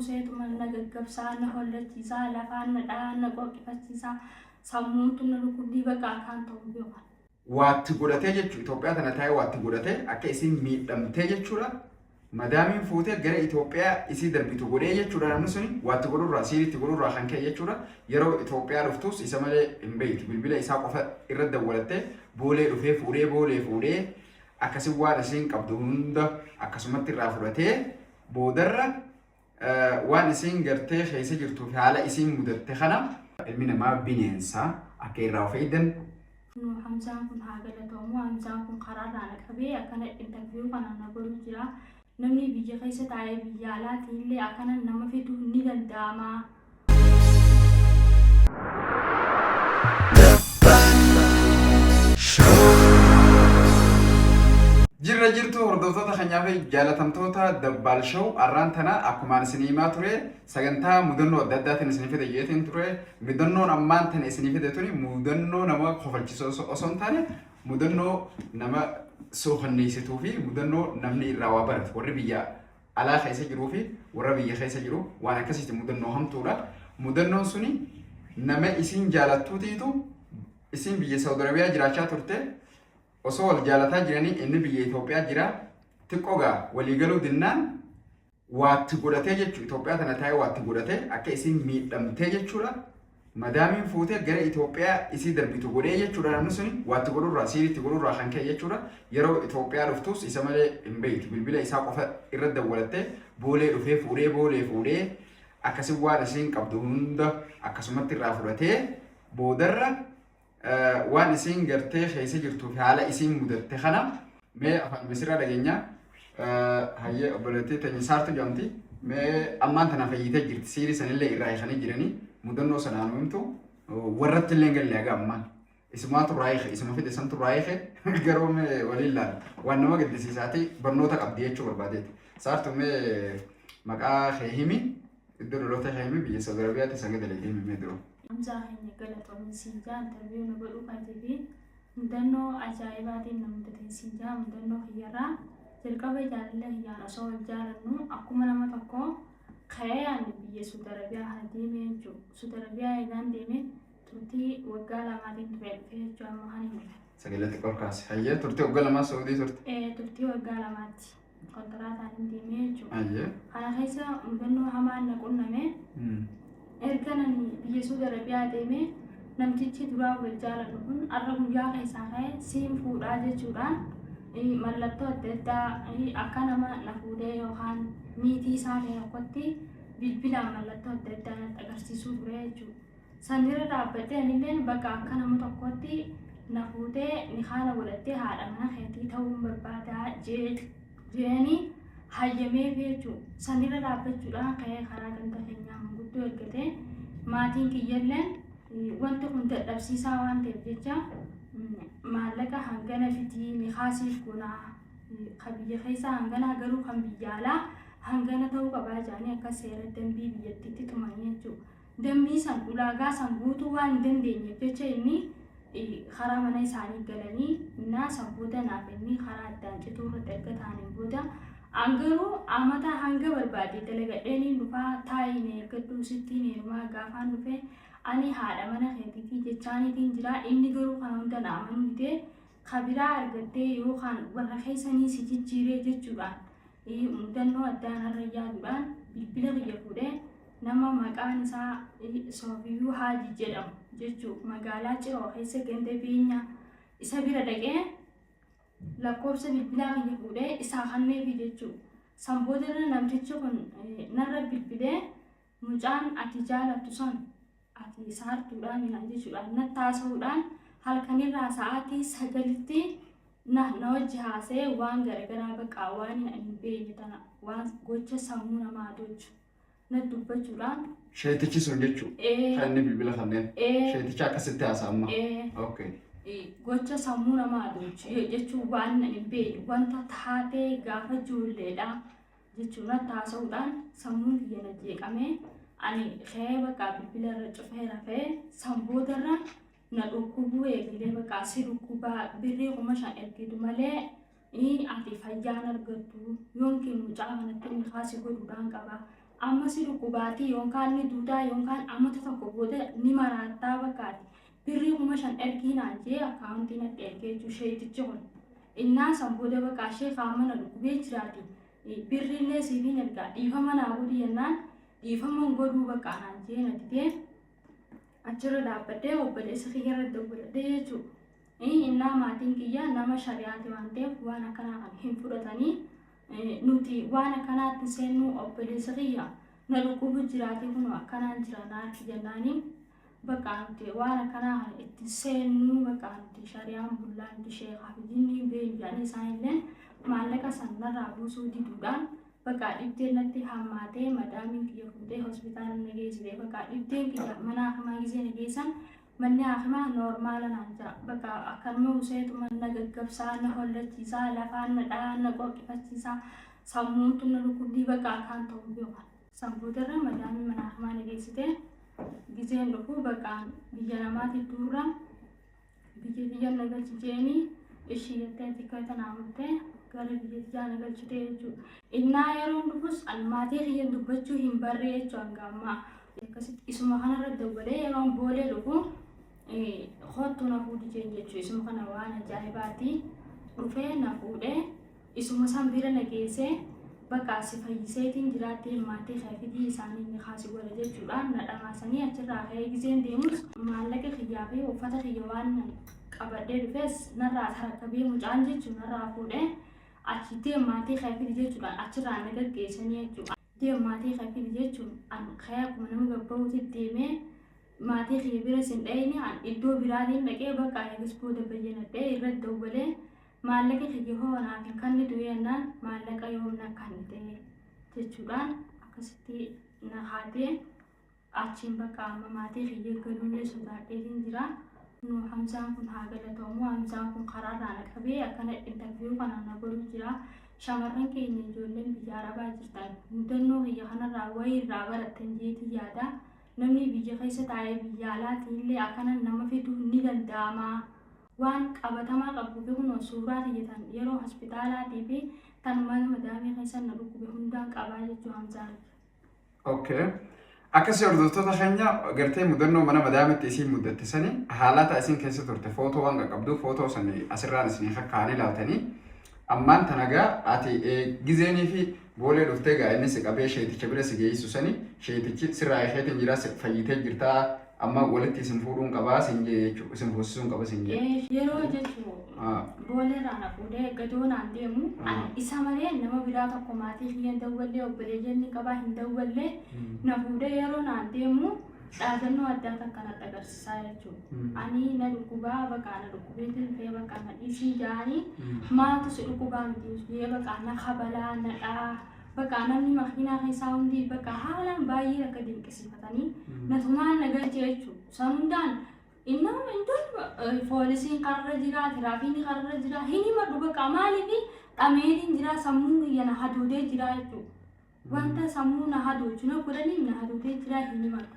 buuseetu mana gaggabsaa na hollachiisaa lafaan na dhaa na qoqifachiisaa sammuun tun na rukutii bakka akkaan ta'uu beekan. Waatti godhatee jechuudha Itoophiyaa tana taa'ee waatti godhatee akka isiin miidhamtee jechuudha. Madaamiin fuutee gara Itoophiyaa isii darbitu godhee jechuudha namni suni waatti godhurraa siiriitti godhurraa kan ka'e jechuudha. Yeroo Itoophiyaa dhuftus isa malee hin beektu bilbila isaa qofa irra dawwalattee boolee dhufee fuudhee akkasii waan isiin qabdu hunda akkasumatti irraa fudhatee boodarra waan isiin gartee keessa jirtuuf haala isiin mudatte kana ilmi namaa bineensaa akka irraa of eeggan. Hamzaan kun haa galatamu Hamzaan kun karaarraa naqabee akkana interview kana na godhu jira. Namni biyya keessa taa'ee biyya alaatii illee akkana nama fiduu ni danda'ama. Jirra jirtu hordoftoota keenyaa fi jaalatamtoota Dabbaal Show arraan tana akkuma isinii himaa ture sagantaa mudannoo adda addaatiin isinii fide jeetiin ture mudannoon ammaan tana isinii fide tuni mudannoo nama kofalchisoo osoo hin taane mudannoo nama sookanneessituu fi mudannoo namni irraa waa baratu warri biyya alaa keessa jiruu fi warra biyya keessa jiru waan akkasitti mudannoo hamtuudha. Mudannoon suni nama isin jaalattuutiitu isin biyya Saudi Arabiyaa jiraachaa turte osoo wal jaalataa jiranii inni biyya Itoophiyaa jira xiqqoogaa waliigaluu dinnaan waatti godhatee jechuudha Itoophiyaa tana taa'ee waatti godhatee akka isiin miidhamtee jechuudha. Madaamiin fuutee gara Itoophiyaa isii darbitu godhee jechuudha namni suni waatti godhurraa siiriitti godhurraa kan ka'e jechuudha. Yeroo Itoophiyaa dhuftus isa malee hin beektu bilbila isaa qofa irra dawwalattee boolee dhufee fuudhee akkasii waan isiin qabdu hunda akkasumatti irraa fudhatee boodarra waan isiin gartee keessa jirtuuf haala isiin mudatte kana mee afaan misirraa dhageenya hayyee obboleettii teenye saartu jedhamti mee ammaan tana fayyitee jirti siirii sanillee irraa eeganii jiranii mudannoo sanaan himtu warratti illee galee aga ammaan isumaatu raayee isuma fide santu raayee garuu mee waliin laala waan nama gaddisiisaati barnoota qabdi jechuu barbaadeeti saartu mee maqaa kee himi iddoo dhaloota kee himi biyya Saudi Arabiyaatti san gadalee himi mee duroo. Hamzaa keenya galatoomni siinjaa interview na godhuu kaatee mudannoo ajaa'ibaatiin na mudatee siinjaa mudannoo kiyyarraa jalqaba jaalala kiyyaan osoo wal jaalannu akkuma nama tokko ka'ee biyya Saudi Arabiyaa kana deemee jechuudha. Saudi Arabiyaa eegaan deemee turtii waggaa lamaatiin dhufee jechuudha amma kan hin Sagalatti qorkaase hayyee turtii waggaa lamaa Saudii turte. Turtii waggaa lamaatti kontiraataan hin deemee jechuudha. Hayyee. Kana keessa mudannoo hamaan na qunname. Erganan biyya Saudi Arabiyaa deemee namtichi duraa wal jaalannu kun arra guyyaa keessaa ka'ee siin fuudhaa jechuudhaan mallattoo adda addaa akka nama na fuudhee yookaan niitii isaa ta'e tokkotti bilbilaan mallattoo adda addaa natti agarsiisuu ture jechuudha. Sanirra dhaabbadhee anillee bakka akka nama tokkotti na fuudhee ni haala godhattee haadha mana keetii ta'uun barbaadaa jeeni hayyamee jechuudha. Sanirra dhaabbachuudhaan ka'ee karaa ganda keenyaa manguddoo ergatee maatiin kiyyalleen wanti kun dadhabsiisaa waan ta'eef jecha maallaqa hangana fitii mihaasiif kunaa kan biyya keessaa hangana garuu kan biyya alaa hangana ta'uu qabaa jedhanii akka seera dambii biyyattiitti tumanii jechuudha. Dambii san ulaagaa san guutuu waan hin dandeenyeef jecha inni karaa mana isaanii galanii innaa san booda naaf inni karaa addaan cituu irratti erga ta'aniin booda angaruu amata hanga barbaade dalagadheeni dhufaa taa'ine ergadduu sittiin heerumaa gaafaan dhufe ani haadha mana keetiitii jechaaniitiin jira inni garuu kana hunda na amanuu didee kabiraa argattee yookaan warra keessanii si jijjiiree jechuudhaan mudannoo addaan irra yaaduudhaan bilbila kiyya fuudhee nama maqaan isaa Soofiyyuu Haajii jedhamu jechuudha magaalaa Ciroo keessa ganda beenyaa isa bira dhaqee lakkoofsa bilbilaa kiyya fuudhee isaa kanneefi jechuudha. Sanboodarra namtichi kun narra bilbilee mucaan ati jaalattu san ati saartuudhaan minaan jechuudhaan natti haasa'uudhaan halkanirraa sa'aatii 9tti na wajji haasa'ee waan garagaraa bakka waan hin beekne tana waan gocha sammuu namaa tolchu natti dubbachuudhaan. Sheetichi sun jechuudha. Kan inni bilbila kanneen. Sheeticha akkasitti haasa'amma. Okay. Gocha sammuu namaa tolchu jechuun waan hin beekne wanta taatee gaafa ijoolleedha jechuun natti haasa'uudhaan sammuun kiyya na jeeqamee ani ka'ee bakka bilbila irra cufee rafee sanboodarra na dhukkubuu eegalee bakka si dhukkubaa birrii 5,000 ergitu malee ati fayyaan argattu yookiin mucaa kanatti mihaasi godhuudhaan qaba amma si dhukkubaatii yookaan ni duudaa yookaan ammata tokko booda ni maraattaa bakkaati. Birrii 5,000 ergiinaan jee akkaawuntiin natti ergee jiru sheetichi kun. Innaa san booda bakka ishee qaama na dhukkubee jiraati. Birriillee siifiin ergaa dhiifama naa godhi jennaan dhiifama godhuu bakka anaan jee na didee achirra dhaabbadhee obboleessa kiyyarra dawwaladhee jechuudha. Innaa maatiin kiyyaa nama shari'aati waan ta'eef waan akkanaa kan hin fudhatanii nuti waan akkanaatti seennuu obboleessa kiyya na dhukkubu jiraate kun akkanaan jira naatti jennaanii bakka nuti waan akkanaa kan itti seennuu bakka nuti shari'aan bullaa nuti sheekaa fi jinni beeyyaan isaanillee maallaqa sanarraa buusuu diduudhaan bakka dhibdeen natti hammaatee madaamiin kiyya fuutee hospitaala na geessite bakka dhibdeen kiyya mana hakimaa gisee na geessan manni hakimaa noormaala naan jira bakka akkanuma useetuma na gaggabsaa na hollachiisaa lafaan na dhahaa na qoqqifachiisaa sammuun tun na dhukkubdii bakka akkaan ta'uu beekan sanboodarra madaamiin mana hakimaa na geessite giseen dhufuu bakka biyya namaatti duura biyya na galchiteenii ishii jettee xiqqaa tanaa murtee gara biyya tijaa na galchitee jechuudha. Innaa yeroo dhufus almaatee kiyya dubbachuu hin barree jechuudha hanga ammaa. Akkasitti isuma kanarra dawwalee yeroon boolee dhufu kottu na fuudhi jeen jechuudha. Isuma kana waan ajaa'ibaati dhufee na fuudhee isuma san bira na geessee bakka si fayyiseetiin jiraattee maatii fidii isaanii ni kaasi godha jechuudhaan na dhamaasanii achirraa ka'ee giseen deemus maallaqa kiyyaa fi uffata kiyya waan qabadhee dhufees narraa harkabee mucaan jechuun narraa fuudhee achi deemaatii fidii jechuudhaan achirraa na gaggeessanii jechuudha. Deemaatii fidii jechuun an ka'ee akkuma nama gabba'uutti deemee maatii kiyya bira sin dhayini an iddoo biraatiin dhaqee bakka eegas booda bayyanadhee irratti dawwalee maallaqa kiyya hoonaa fi kan ni du'eennaan maallaqa yoomna kan ta'e jechuudhaan akkasitti na haatee achiin bakka amma maatii kiyya galuullee sodaadheetiin jira. Nu Hamzaan kun haa galatamu Hamzaan kun karaarraa na qabee akkana interview kana na godhu jira. Shamarran keenya ijoolleen biyya arabaa jirtan mudannoo kiyya kanarraa wayii irraa barattan jeetii yaada. Namni biyya keessa taa'ee biyya alaatiin illee akkana nama fiduu ni danda'ama. Waan qabatamaa qabu kun suuraa tiyyatan yeroo hospitaalaatii fi tan mana madaamii keessa na dhukkube hundaan qabaa jechuu Hamzaan. Okay. Akkasii hordoftoota keenya gartee mudannoo mana madaamitti isiin muddatte sani haalata isiin keessa turte footoo waan qaqqabdu footoo sani asirraan isinii kakkaanii laatanii ammaan tanagaa ati gizeenii fi boolee dhuftee gaa inni si qabee sheeticha bira si geessu sani sheetichi sirraa isheetiin jira fayyitee jirtaa amma walitti isin fuudhuun qabaa sin jee jechuudha isin fuusisuun qaba sin jee. Yeroo jechuudha booleerraa na fuudhee gadoonaan deemu isa malee nama biraa tokko maatii kiyyan dawwallee obboleeyyanni qabaa hin dawwallee na fuudhee yeroo naan deemu dhaadannoo addaa takkanatti agarsiisaa jechuudha. Ani na dhukkubaa bakka na dhukkubeetiin ta'ee bakka na dhiisii jaanii maatu si dhukkubaa miti bakka na kabalaa na dhaa. Bakka namni makiinaa keessaa hundi bakka haalaan baay'ee akka dinqisiifatanii natumaan nagalchee jechuudha. San hundaan indoon poolisiin karra jira, tiraafiikni karra jira, hin himadhu bakka maaliif dhameetiin jira sammuun kiyya na hadoodee jira jechuudha. Wanta sammuu na hadoochu na godhanii na hadoodee jira hin himadhu.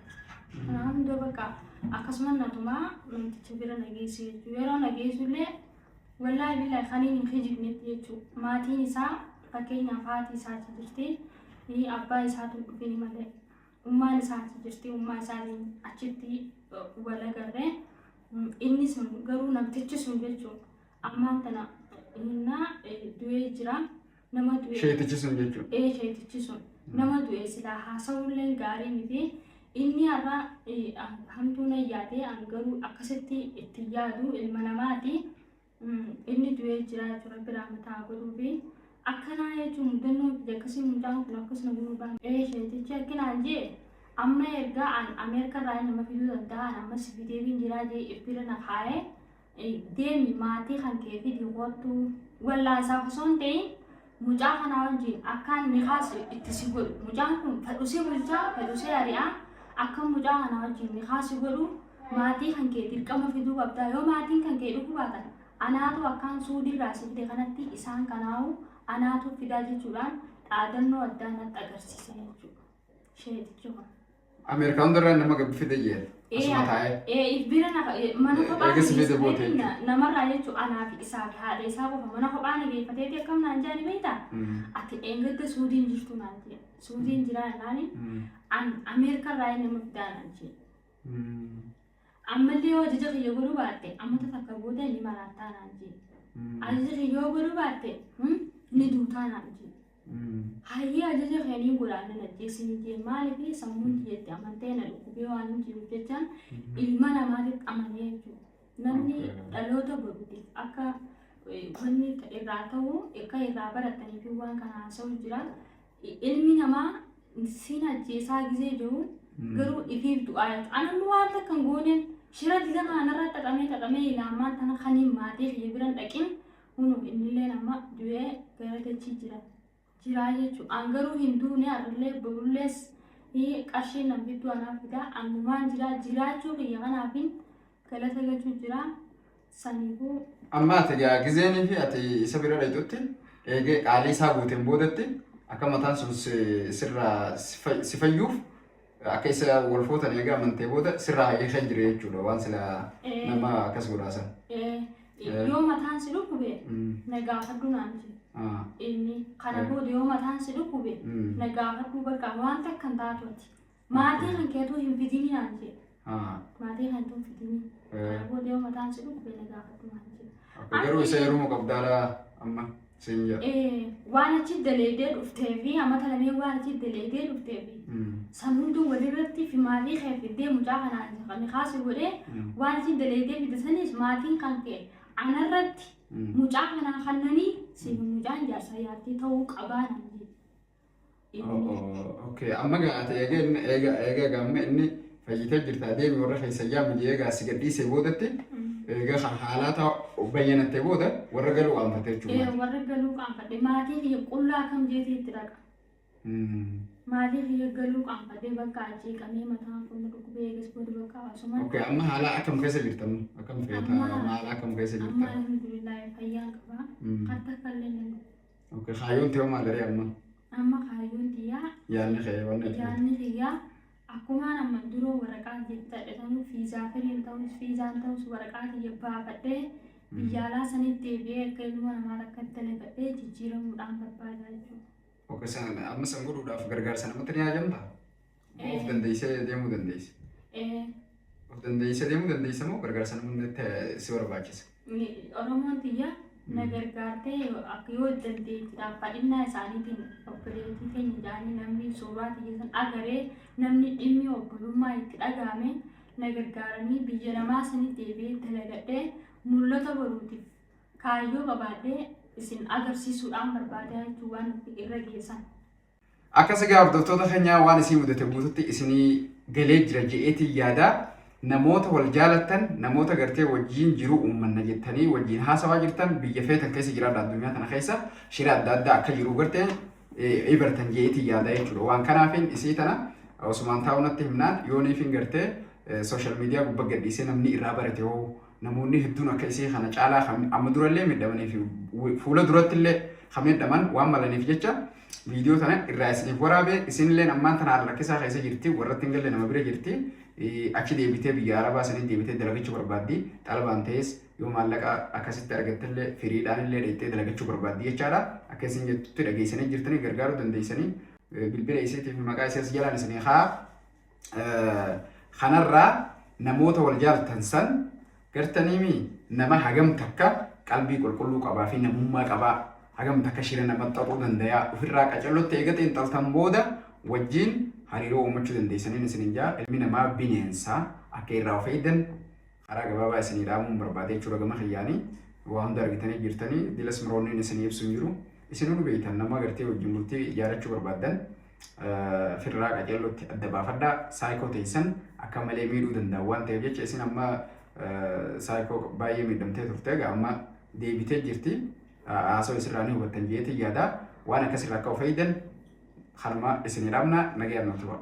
Kanaaf hundoo bakka akkasuma natumaa namticha bira nageessu jechuudha. Yeroo nageessullee wallaahi billaahi kaniin hin hijibnetti jechuudha. Maatiin isaa fakkeenyaaf haati isaati jirti abbaa isaatu dhufee malee ummaan isaati jirti ummaa isaatiin achitti wal agarree inni sun garuu namtichi sun jechuudha ammaan tana innaa du'ee jira nama du'ee sheetichi sun jechuudha sheetichi sun nama du'ee silaa haasa'uullee gaarii miti inni har'a hamtuu na yaadee an garuu akkasitti itti yaadu ilma namaati inni du'ee jira jechuudha biraa mataa godhuufi akkanaa jechuun mudannoo biyya akkasii mudaan kun akkasuma gurbaan sheetichi akkanaan jee amma ergaa an Ameerikarraa nama fiduu danda'an ammas fideebiin jiraa jee ibbira na kaa'ee deemi maatii kan kee fidi kottu wallaasaaf osoo hin ta'in mucaa kanaa wajjin akkaan nikaas itti si godhu mucaan kun fedhusee bulchaa fedhusee ari'aa akka mucaa kanaa wajjin nikaas godhu maatii kan kee dirqama fiduu qabdaa yoo maatiin kan kee dhufuu baatan anaatu akkaan suudiirraa si fide kanatti isaan kanaawu anaatu fidaa jechuudhaan dhaadannoo addaa natti agarsiise jechuudha. Sheetichi kun. Ameerikaan duraan nama gabbi fide jee. Asuma taa'ee. Bira mana kophaa Eegas fide boote. namarraa jechuun anaa fi isaa fi haadha isaa qofa mana kophaa nageeffateeti akkam naan jaani beektaa? Ati eengadda Suudiin jirtu naan jee. Suudiin jiraa naani Ameerikarraa nama fidaa naan jee. Ammallee yoo ajaja kiyya godhuu baatte ammata takka booda ni maraattaa naan jee. Ajaja kiyya yoo godhuu baatte ni duutaa naan jee. Hayyee ajaja keenii godhaan na ajjeesini jee maaliif sammuun jetti amantee na dhukkubee waan jiruuf jechaan ilma namaatiif amanee jechuudha. Namni dhaloota boruutiif akka wanni irraa ta'u akka irraa baratanii fi waan kana haasa'u jira. Ilmi namaa siin ajjeesaa gisee jiru garuu ifiif du'aa jechuudha. Anamni waan takka hin gooneen shira dila kanarra xaqamee ilaamaan tana kaniin maatii fi biran dhaqin hunu innillee nama du'ee gara dachii jira. Jiraa jechuudha. Angaruu hin duune har'illee borullees qarshii namni iddoo anaaf fidaa ammumaan jiraachuu kiyya kanaafin galata galchuu jira saniifuu. Amma ati gizeenii fi ati isa bira dhayxutti eegee qaalii isaa guuteen boodatti akka mataan sun sirraa si fayyuuf akka isa wal fuutan eegaa amantee booda sirraa eegan jire jechuudha waan sila nama akkas godhaasan. Yoo mataan si dhukkube na gaafadhu naan jira. Inni kana booda yoo mataan si dhukkube na gaafadhu bakka waan takka hin taatuuti. Maatii kan keetuu hin fidini naan jedhe. Maatii kan keetuu hin fidini. Kana booda yoo mataan si dhukkube na gaafadhu naan jedhe. Garuu isa yeroo qabdaadhaa amma siin jedha. Waan achi daleedee dhuftee fi amata lamee waan achi daleedee dhuftee fi sammuun walirratti fi maatii kee fiddee mucaa kanaan kan kaasuu godhee waan achi daleedee fiddasanis maatiin kan kee anarratti mucaa kanaa kannanii si mucaan jaarsa yaatti ta'uu qabaa nan jedhe. Okay, amma gaate eega gamme inni fayyitee jirta deemi warra keessa yaamu eega si gadhiisee boodatti eega haalata bayyanattee booda warra galuu qaanfattee jechuudha. Warra galuu qaanfatte maatii kiyya qullaa kam jeetee itti dhaqa. Maatii kiyya galuu qaanfattee bakka ajjeeqamee mataan kun dhukkubee eegas booda bakka asuma. Okay, amma haala akkam keessa jirtan? Akkam feetaa haala akkam keessa jirtan? Amma alhamdulillah fayyaan qaba. Hatta kalleen. Okay, haayyoon ta'uu maaliree amma? Amma haayyoon tiyyaa. Yaanni kee waan ta'eef. Yaanni kiyyaa akkuma nama duroo waraqaa jettadhe sanuu fiizaa firiin ta'us fiizaan ta'us waraqaa kiyya baafadhee biyya alaa sanitti deebi'ee akka ilma namaa rakkatti dalafadhee jijjiiramuudhaan barbaadaa jechuudha. Okay, amma san godhuudhaaf gargaarsa namatti ni haajamtaa? Of dandeessee deemuu dandeessa? Of dandeessee deemuu dandeessa moo gargaarsa namatti si barbaachisa? Oromoon tiyyaa na gargaartee akka yoo dandeettiidhaaf fadhinnaa isaaniitiin obboleettii keenya jaanii namni suuraa tiyyeessan agaree namni dhimmi obbolummaa itti dhagahame na gargaaranii biyya namaa sanitti deebi'ee dalagadhee mul'ata boruutiif kaayyoo qabaadhee isin agarsiisuudhaan barbaadaa jechuun waan irra geessan. Akkas egaa hordoftoota keenyaa waan isin mudate guututti isinii galee jira je'eetiin yaadaa. Namoota wal jaalattan namoota gartee wajjin jiru uummanna jettanii wajjin haasawaa jirtan biyya feetan keessa jiraadha addunyaa kana keessa shira adda addaa akka jiru gartee ibartan jeetii yaada jechuudha. Waan kanaafin isii tana Osmaan taa'uunatti himnaan yooniifin gartee sooshaal miidiyaa gubbaa gadhiisee namni irraa barate hoo namoonni hedduun akka isii kana caalaa amma durallee miidhamanii fi fuula duratti illee miidhaman waan malaniif jecha viidiyoo tana irraa isiniif waraabee isinillee ammaan tana rakkisaa keessa jirti warratti hin galle nama bira jirti. Achi deebitee biyya Arabaa sanii deebitee dalagachuu barbaaddi xalabaan ta'es yoo maallaqa akkasitti argattellee firiidhaan illee dheettee dalagachuu barbaaddi jechaadha. Akka isin jettutti dhageessanii jirtanii gargaaruu dandeessanii bilbila isiitiif maqaa isaas jalaan isinii haa kanarraa namoota wal jaalatan san gartaniimi nama hagam takka qalbii qulqulluu qabaa fi namummaa qabaa hagam takka shira nama xaxuu danda'a ofirraa qacallotti eegate intaltan booda wajjin hariiroo uumachuu dandeessaniin isin jaa ilmi namaa bineensaa akka irraa of eegdan karaa gabaabaa isinii dhaamuun barbaade jechuudha gama kiyyaanii waa hunda argitanii jirtanii dilas miroonni isinii ibsu jiru isin nu beektan nama agartee wajjin murtii ijaarachuu barbaaddan firraa qaceellotti adda baafadhaa saayikoo teessan akka malee miidhuu danda'a waan ta'eef jecha isin amma saayikoo baay'ee miidhamtee turte egaa amma deebitee jirti haasoo isirraanii hubattan jeetii yaada waan akkasirraa akka of eegdan kanuma isinii dhaabna nagayaan nuti ba'a.